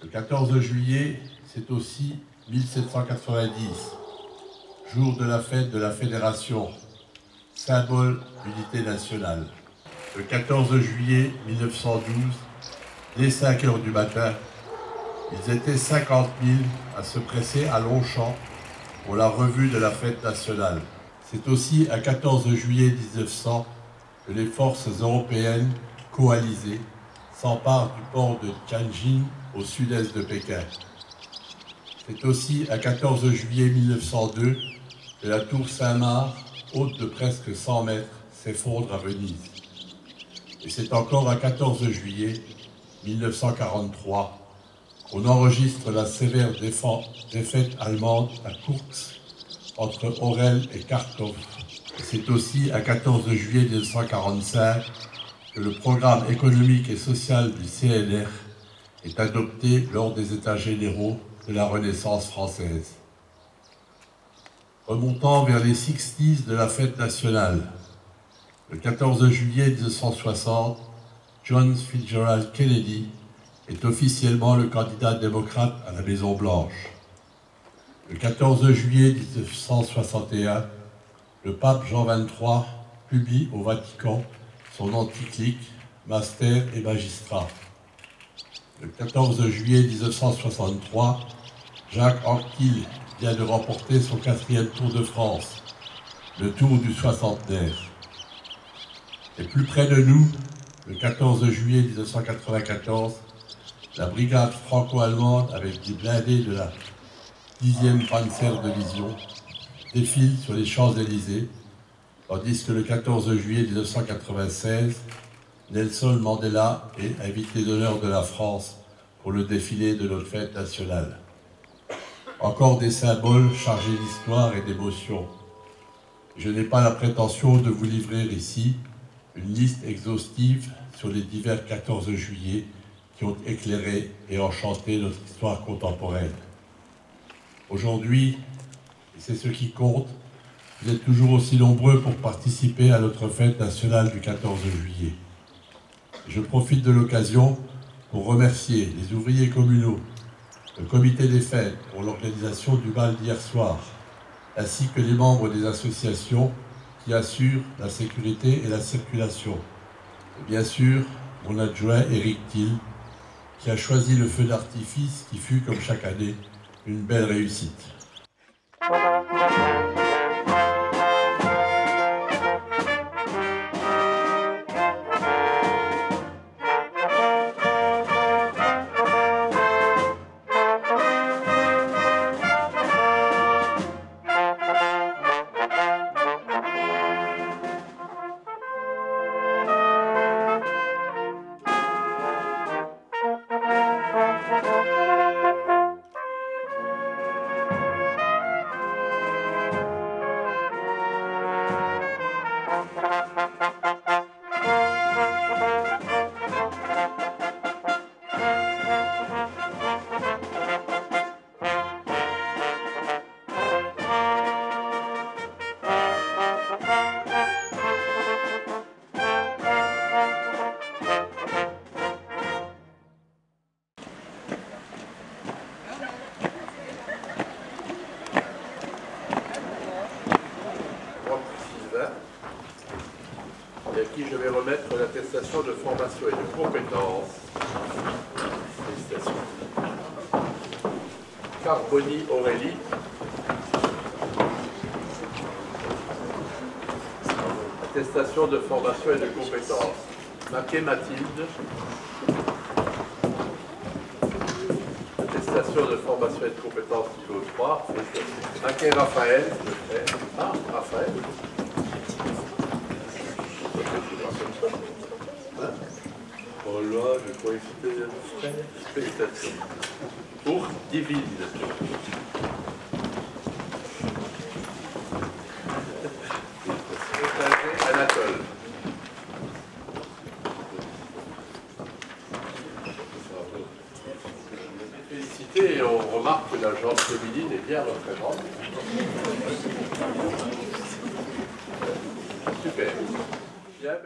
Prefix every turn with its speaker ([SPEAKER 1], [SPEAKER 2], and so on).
[SPEAKER 1] Le 14 juillet, c'est aussi 1790, jour de la fête de la Fédération, symbole d'unité nationale. Le 14 juillet 1912, dès 5 heures du matin, ils étaient 50 000 à se presser à Longchamp pour la revue de la fête nationale. C'est aussi à 14 juillet 1900 que les forces européennes coalisées s'emparent du port de Tianjin au sud-est de Pékin. C'est aussi à 14 juillet 1902 que la tour Saint-Marc, haute de presque 100 mètres, s'effondre à Venise. Et c'est encore à 14 juillet 1943 qu'on enregistre la sévère défaite allemande à Kursk entre Orel et Kharkov. Et c'est aussi à 14 juillet 1945 que le programme économique et social du CNR est adopté lors des États généraux de la Renaissance française. Remontant vers les 60s de la fête nationale, le 14 juillet 1960, John Fitzgerald Kennedy est officiellement le candidat démocrate à la Maison-Blanche. Le 14 juillet 1961, le pape Jean XXIII publie au Vatican son encyclique Master et Magistrat. Le 14 juillet 1963, Jacques Anquetil vient de remporter son 4e Tour de France, le Tour du soixantenaire. Et plus près de nous, le 14 juillet 1994, la brigade franco-allemande avec des blindés de la 10e Panzer-Division défile sur les Champs-Élysées, tandis que le 14 juillet 1996, Nelson Mandela est invité d'honneur de la France pour le défilé de notre fête nationale. Encore des symboles chargés d'histoire et d'émotion. Je n'ai pas la prétention de vous livrer ici une liste exhaustive sur les divers 14 juillet qui ont éclairé et enchanté notre histoire contemporaine. Aujourd'hui, et c'est ce qui compte, vous êtes toujours aussi nombreux pour participer à notre fête nationale du 14 juillet. Je profite de l'occasion pour remercier les ouvriers communaux, le comité des fêtes pour l'organisation du bal d'hier soir, ainsi que les membres des associations qui assurent la sécurité et la circulation. Et bien sûr, mon adjoint Éric Thiel, qui a choisi le feu d'artifice qui fut, comme chaque année, une belle réussite.
[SPEAKER 2] remettre l'attestation de formation et de compétences. Félicitations. Carboni Aurélie. Attestation de formation et de compétences. Maquet Mathilde. Attestation de formation et de compétences niveau 3. Maquet Raphaël. Ah, Raphaël. Oh là, je crois que c'était un frère. Félicitations. Pour divine. Anatole. Félicité, et on remarque que la jambe féminine est bien représentée. Super. Bien,